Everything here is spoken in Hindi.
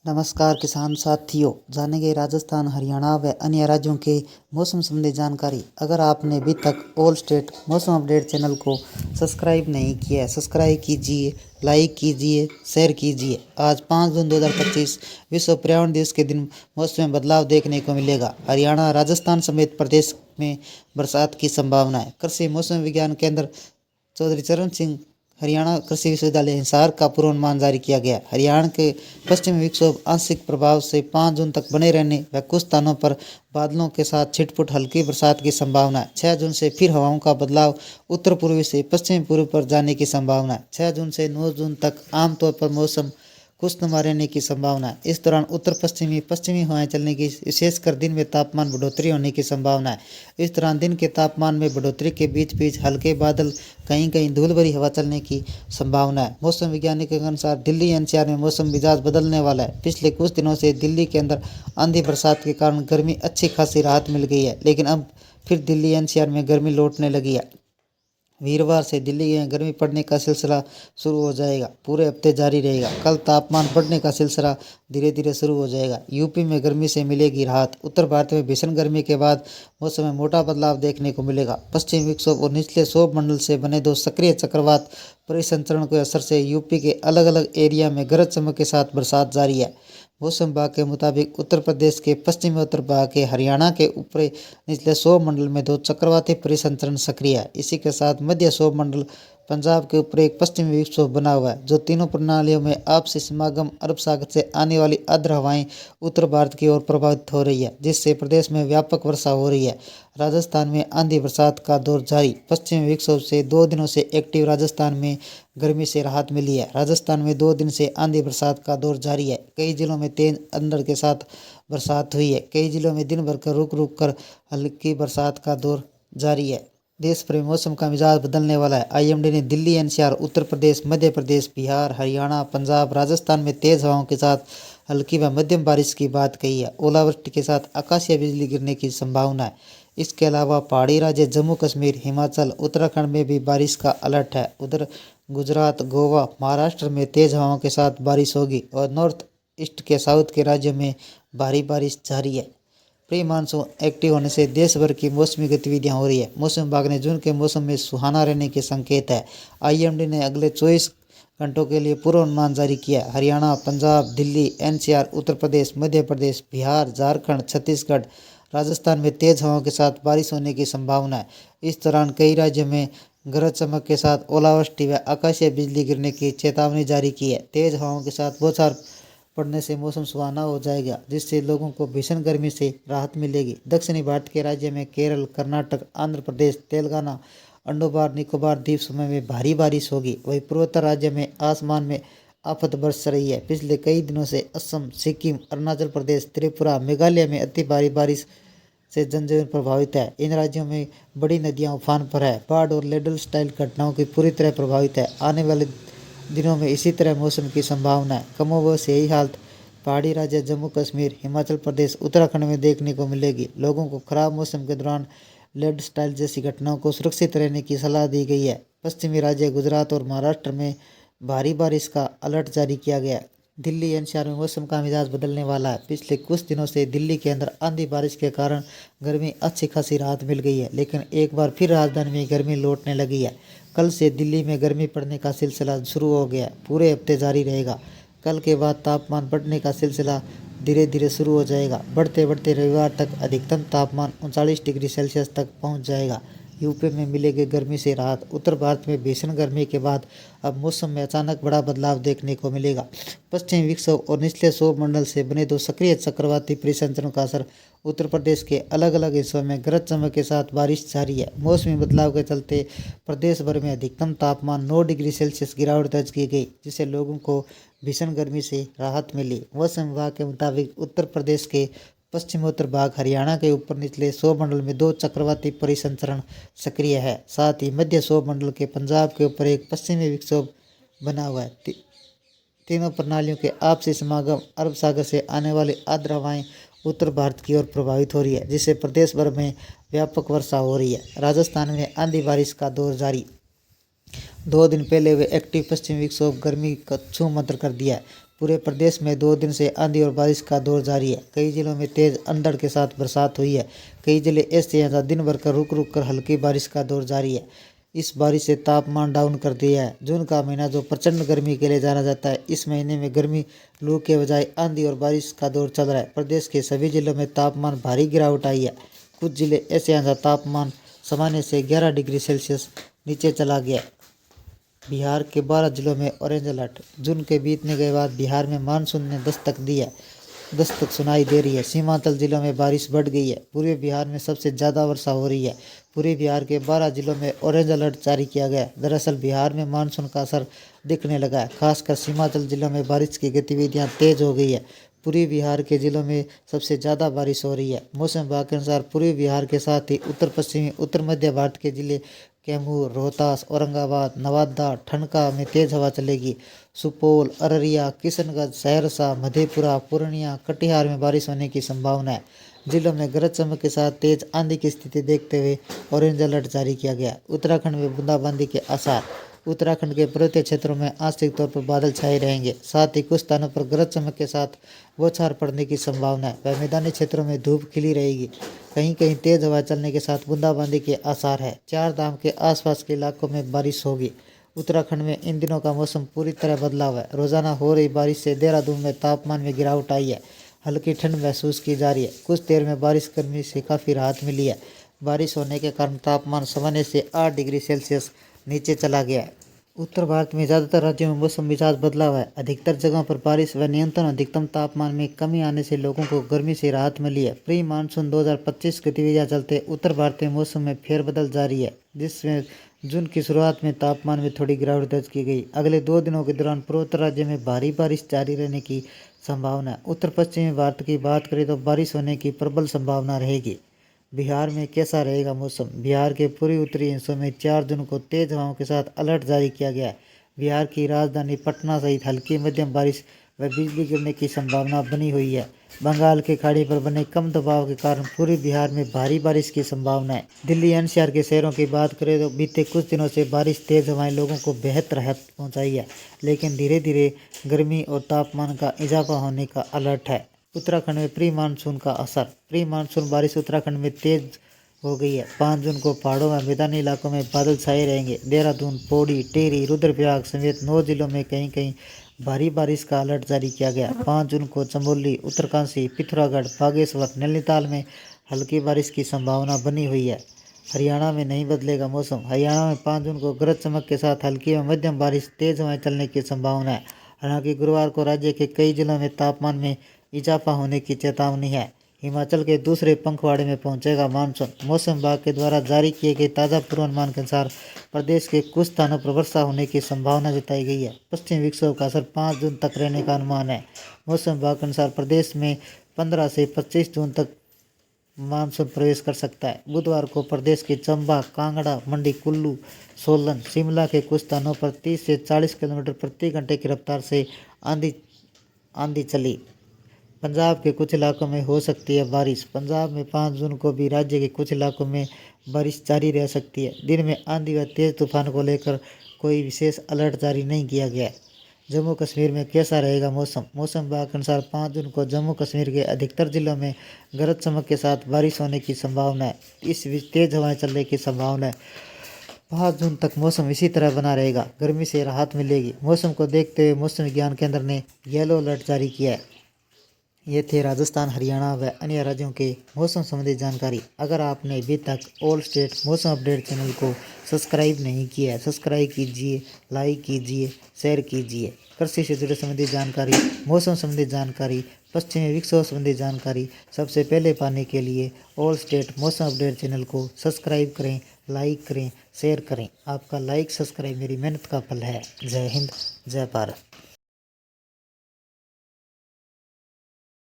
नमस्कार किसान साथियों, जानेंगे राजस्थान, हरियाणा व अन्य राज्यों के मौसम संबंधी जानकारी। अगर आपने अभी तक ऑल स्टेट मौसम अपडेट चैनल को सब्सक्राइब नहीं किया है, सब्सक्राइब कीजिए, लाइक कीजिए, शेयर कीजिए। आज 5 जून 2025 विश्व पर्यावरण दिवस के दिन मौसम में बदलाव देखने को मिलेगा। हरियाणा, राजस्थान समेत प्रदेश में बरसात की संभावना है। कृषि मौसम विज्ञान केंद्र चौधरी चरण सिंह हरियाणा कृषि विश्वविद्यालय हिसार का पूर्वानुमान जारी किया गया। हरियाणा के पश्चिमी विक्षोभ आंशिक प्रभाव से 5 जून तक बने रहने व कुछ स्थानों पर बादलों के साथ छिटपुट हल्की बरसात की संभावना है। 6 जून से फिर हवाओं का बदलाव उत्तर पूर्वी से पश्चिमी पूर्व पर जाने की संभावना है। 6 जून से 9 जून तक आमतौर पर मौसम खुशनुमा रहने की संभावना है। इस दौरान उत्तर पश्चिमी हवाएं चलने की, विशेषकर दिन में तापमान बढ़ोतरी होने की संभावना है। इस दौरान दिन के तापमान में बढ़ोतरी के बीच बीच हल्के बादल, कहीं कहीं धूल भरी हवा चलने की संभावना है। मौसम वैज्ञानिकों के अनुसार दिल्ली एनसीआर में मौसम मिजाज बदलने वाला है। पिछले कुछ दिनों से दिल्ली के अंदर आंधी बरसात के कारण गर्मी अच्छी खासी राहत मिल गई है, लेकिन अब फिर दिल्ली एनसीआर में गर्मी लौटने लगी है। वीरवार से दिल्ली में गर्मी पड़ने का सिलसिला शुरू हो जाएगा, पूरे हफ्ते जारी रहेगा। कल तापमान बढ़ने का सिलसिला धीरे धीरे शुरू हो जाएगा। यूपी में गर्मी से मिलेगी राहत। उत्तर भारत में भीषण गर्मी के बाद मौसम में मोटा बदलाव देखने को मिलेगा। पश्चिमी विक्षोभ और निचले सौर मंडल से बने 2 सक्रिय चक्रवात परिसंचरण के असर से यूपी के अलग अलग एरिया में गरज चमक के साथ बरसात जारी है। मौसम विभाग के मुताबिक उत्तर प्रदेश के पश्चिमी उत्तर भाग के हरियाणा के ऊपरी निचले सौर मंडल में 2 चक्रवाती परिसंचरण सक्रिय है। इसी के साथ मध्य सौर मंडल पंजाब के ऊपर एक पश्चिमी विक्षोभ बना हुआ है, जो तीनों प्रणालियों में आपसी समागम अरब सागर से आने वाली आर्द्र हवाएं उत्तर भारत की ओर प्रभावित हो रही है, जिससे प्रदेश में व्यापक वर्षा हो रही है। राजस्थान में आंधी बरसात का दौर जारी। पश्चिमी विक्षोभ से 2 दिनों से एक्टिव राजस्थान में गर्मी से राहत मिली है। राजस्थान में 2 दिन से आंधी बरसात का दौर जारी है। कई जिलों में तेज अंधड़ के साथ बरसात हुई है। कई जिलों में दिन भर रुक रुक कर हल्की बरसात का दौर जारी है। देश भर में मौसम का मिजाज बदलने वाला है। आईएमडी ने दिल्ली एनसीआर, उत्तर प्रदेश, मध्य प्रदेश, बिहार, हरियाणा, पंजाब, राजस्थान में तेज हवाओं के साथ हल्की व मध्यम बारिश की बात कही है। ओलावृष्टि के साथ आकाशीय बिजली गिरने की संभावना है। इसके अलावा पहाड़ी राज्य जम्मू कश्मीर, हिमाचल, उत्तराखंड में भी बारिश का अलर्ट है। उधर गुजरात, गोवा, महाराष्ट्र में तेज हवाओं के साथ बारिश होगी और नॉर्थ ईस्ट के साउथ के राज्यों में भारी बारिश जारी है। प्री मानसून एक्टिव होने से देश भर की मौसमी गतिविधियां हो रही है। मौसम विभाग ने जून के मौसम में सुहाना रहने के संकेत है। आईएमडी ने अगले 24 घंटों के लिए पूर्वानुमान जारी किया। हरियाणा, पंजाब, दिल्ली एनसीआर, उत्तर प्रदेश, मध्य प्रदेश, बिहार, झारखंड, छत्तीसगढ़, राजस्थान में तेज हवाओं के साथ बारिश होने की संभावना है। इस दौरान कई राज्यों में गरज चमक के साथ ओलावृष्टि व आकाशीय बिजली गिरने की चेतावनी जारी की है। तेज हवाओं के साथ बौछार पड़ने से मौसम सुहाना हो जाएगा, जिससे लोगों को भीषण गर्मी से राहत मिलेगी। दक्षिणी भारत के राज्य में केरल, कर्नाटक, आंध्र प्रदेश, तेलंगाना, अंडोबार निकोबार द्वीप समूह में भारी बारिश होगी। वहीं पूर्वोत्तर राज्य में आसमान में आफत बरस रही है। पिछले कई दिनों से असम, सिक्किम, अरुणाचल प्रदेश, त्रिपुरा, मेघालय में अति भारी बारिश से जनजीवन प्रभावित है। इन राज्यों में बड़ी नदियां उफान पर है। बाढ़ और लैंडस्लाइड स्टाइल घटनाओं की पूरी तरह प्रभावित है। आने वाले दिनों में इसी तरह मौसम की संभावना है। कमोबेश यही हालत पहाड़ी राज्य जम्मू कश्मीर, हिमाचल प्रदेश, उत्तराखंड में देखने को मिलेगी। लोगों को खराब मौसम के दौरान लैंडस्लाइड जैसी घटनाओं को सुरक्षित रहने की सलाह दी गई है। पश्चिमी राज्य गुजरात और महाराष्ट्र में भारी बारिश का अलर्ट जारी किया गया है। दिल्ली एनसीआर में मौसम का मिजाज बदलने वाला है। पिछले कुछ दिनों से दिल्ली के अंदर आंधी बारिश के कारण गर्मी अच्छी खासी राहत मिल गई है, लेकिन एक बार फिर राजधानी में गर्मी लौटने लगी है। कल से दिल्ली में गर्मी पड़ने का सिलसिला शुरू हो गया, पूरे हफ्ते जारी रहेगा। कल के बाद तापमान बढ़ने का सिलसिला धीरे धीरे शुरू हो जाएगा। बढ़ते बढ़ते रविवार तक अधिकतम तापमान 39 डिग्री सेल्सियस तक पहुंच जाएगा। यूपी में मिलेगी गर्मी से राहत। उत्तर भारत में भीषण गर्मी के बाद अब मौसम में अचानक बड़ा बदलाव देखने को मिलेगा। पश्चिमी विक्षोभ और निचले सौर मंडल से बने 2 सक्रिय चक्रवाती परिसंचरणों का असर उत्तर प्रदेश के अलग अलग हिस्सों में गरज चमक के साथ बारिश जारी है। मौसमी बदलाव के चलते प्रदेश भर में अधिकतम तापमान 9 डिग्री सेल्सियस गिरावट दर्ज की गई, जिससे लोगों को भीषण गर्मी से राहत मिली। मौसम विभाग के मुताबिक उत्तर प्रदेश के पश्चिमोत्तर भाग, हरियाणा के ऊपर निचले सौर मंडल में 2 चक्रवाती परिसंचरण सक्रिय है। साथ ही मध्य सौर मंडल के पंजाब के ऊपर एक पश्चिमी विक्षोभ बना हुआ है। तीनों प्रणालियों के आपसी समागम अरब सागर से आने वाली आर्द्र हवाएं उत्तर भारत की ओर प्रभावित हो रही है, जिससे प्रदेश भर में व्यापक वर्षा हो रही है। राजस्थान में आंधी बारिश का दौर जारी। 2 दिन पहले वे एक्टिव पश्चिमी विक्षोभ गर्मी का छूमंतर कर दिया है। पूरे प्रदेश में 2 दिन से आंधी और बारिश का दौर जारी है। कई जिलों में तेज अंधड़ के साथ बरसात हुई है। कई जिले ऐसे हैं जहाँ दिन भर कर रुक रुक कर हल्की बारिश का दौर जारी है। इस बारिश से तापमान डाउन कर दिया है। जून का महीना जो प्रचंड गर्मी के लिए जाना जाता है, इस महीने में गर्मी लू के बजाय आंधी और बारिश का दौर चल रहा है। प्रदेश के सभी जिलों में तापमान भारी गिरावट आई है। कुछ जिले ऐसे हैं जहाँ तापमान सामान्य से 11 डिग्री सेल्सियस नीचे चला गया। बिहार के 12 जिलों में ऑरेंज अलर्ट। जून के बीतने के बाद बिहार में मानसून ने दस्तक सुनाई दे रही है। सीमांचल जिलों में बारिश बढ़ गई है। पूर्वी बिहार में सबसे ज़्यादा वर्षा हो रही है। पूर्वी बिहार के 12 जिलों में ऑरेंज अलर्ट जारी किया गया। दरअसल बिहार में मानसून का असर दिखने लगा है। खासकर सीमांचल जिलों में बारिश की गतिविधियां तेज हो गई है। पूर्वी बिहार के जिलों में सबसे ज़्यादा बारिश हो रही है। मौसम विभाग के अनुसार पूर्वी बिहार के साथ ही उत्तर पश्चिमी उत्तर मध्य भारत के जिले कैमूर, रोहतास, औरंगाबाद, नवादा, ठनका में तेज हवा चलेगी। सुपौल, अररिया, किशनगंज, सहरसा, मधेपुरा, पूर्णिया, कटिहार में बारिश होने की संभावना है। जिलों में गरज चमक के साथ तेज आंधी की स्थिति देखते हुए ऑरेंज अलर्ट जारी किया गया। उत्तराखंड में बूंदाबांदी के आसार। उत्तराखंड के पर्वतीय क्षेत्रों में आंशिक तौर पर बादल छाए रहेंगे। साथ ही कुछ स्थानों पर गरज चमक के साथ बौछार पड़ने की संभावना है। वह मैदानी क्षेत्रों में धूप खिली रहेगी। कहीं कहीं तेज हवा चलने के साथ बूंदाबांदी के आसार है। 4 धाम के आसपास के इलाकों में बारिश होगी। उत्तराखंड में इन दिनों का मौसम पूरी तरह बदला हुआ है। रोजाना हो रही बारिश से देहरादून में तापमान में गिरावट आई है। हल्की ठंड महसूस की जा रही है। कुछ देर में बारिश गर्मी से काफ़ी राहत मिली है। बारिश होने के कारण तापमान सामान्य से 8 डिग्री सेल्सियस नीचे चला गया है। उत्तर भारत में ज़्यादातर राज्यों में मौसम मिजाज बदला हुआ है। अधिकतर जगहों पर बारिश व न्यूनतम अधिकतम तापमान में कमी आने से लोगों को गर्मी से राहत मिली है। प्री मानसून 2025 गतिविधियां चलते उत्तर भारतीय मौसम में फेरबदल जारी है, जिसमें जून की शुरुआत में तापमान में थोड़ी गिरावट दर्ज की गई। अगले 2 दिनों के दौरान पूर्वोत्तर राज्य में भारी बारिश जारी रहने की संभावना है। उत्तर पश्चिमी भारत की बात करें तो बारिश होने की प्रबल संभावना रहेगी। बिहार में कैसा रहेगा मौसम? बिहार के पूर्वी उत्तरी हिस्सों में 4 जून को तेज हवाओं के साथ अलर्ट जारी किया गया है। बिहार की राजधानी पटना सहित हल्की मध्यम बारिश व बिजली गिरने की संभावना बनी हुई है। बंगाल की खाड़ी पर बने कम दबाव के कारण पूर्वी बिहार में भारी बारिश की संभावना है। दिल्ली एनसीआर के शहरों की बात करें तो बीते कुछ दिनों से बारिश तेज हवाएं लोगों को बेहद राहत पहुंचाई है, लेकिन धीरे धीरे गर्मी और तापमान का इजाफा होने का अलर्ट है। उत्तराखंड में प्री मानसून का असर। प्री मानसून बारिश उत्तराखंड में तेज हो गई है। 5 जून को पहाड़ों व मैदानी इलाकों में बादल छाए रहेंगे। देहरादून, पौड़ी, टिहरी, रुद्रप्रयाग समेत 9 जिलों में कहीं कहीं भारी बारिश का अलर्ट जारी किया गया। 5 जून को चमोली, उत्तरकाशी, पिथौरागढ़, बागेश्वर, नैनीताल में हल्की बारिश की संभावना बनी हुई है। हरियाणा में नहीं बदलेगा मौसम। हरियाणा में 5 जून को गरज चमक के साथ हल्की व मध्यम बारिश, तेज हवाएं चलने की संभावना है। हालांकि गुरुवार को राज्य के कई जिलों में तापमान में इजाफा होने की चेतावनी है। हिमाचल के दूसरे पखवाड़े में पहुंचेगा मानसून। मौसम विभाग के द्वारा जारी किए गए ताज़ा पूर्वानुमान के अनुसार प्रदेश के कुछ स्थानों पर वर्षा होने की संभावना जताई गई है। पश्चिमी विक्षोभ का असर 5 जून तक रहने का अनुमान है। मौसम विभाग के अनुसार प्रदेश में 15 से 25 जून तक मानसून प्रवेश कर सकता है। बुधवार को प्रदेश के चंबा, कांगड़ा, मंडी, कुल्लू, सोलन, शिमला के कुछ स्थानों पर 30 से 40 किलोमीटर प्रति घंटे की रफ्तार से आंधी चली। पंजाब के कुछ इलाकों में हो सकती है बारिश। पंजाब में 5 जून को भी राज्य के कुछ इलाकों में बारिश जारी रह सकती है। दिन में आंधी व तेज तूफान को लेकर कोई विशेष अलर्ट जारी नहीं किया गया है। जम्मू कश्मीर में कैसा रहेगा मौसम? मौसम विभाग के अनुसार 5 जून को जम्मू कश्मीर के अधिकतर जिलों में गरज चमक के साथ बारिश होने की संभावना है। इस बीच तेज हवाएं चलने की संभावना है। 5 जून तक मौसम इसी तरह बना रहेगा। गर्मी से राहत मिलेगी। मौसम को देखते हुए मौसम विज्ञान केंद्र ने येलो अलर्ट जारी किया है। ये थे राजस्थान, हरियाणा व अन्य राज्यों के मौसम संबंधी जानकारी। अगर आपने अभी तक ऑल स्टेट मौसम अपडेट चैनल को सब्सक्राइब नहीं किया है, सब्सक्राइब कीजिए, लाइक कीजिए, शेयर कीजिए। कृषि से जुड़े संबंधी जानकारी, मौसम संबंधी जानकारी, पश्चिमी विक्षोभ संबंधी जानकारी सबसे पहले पाने के लिए ऑल स्टेट मौसम अपडेट चैनल को सब्सक्राइब करें, लाइक करें, शेयर करें। आपका लाइक सब्सक्राइब मेरी मेहनत का फल है। जय हिंद, जय भारत।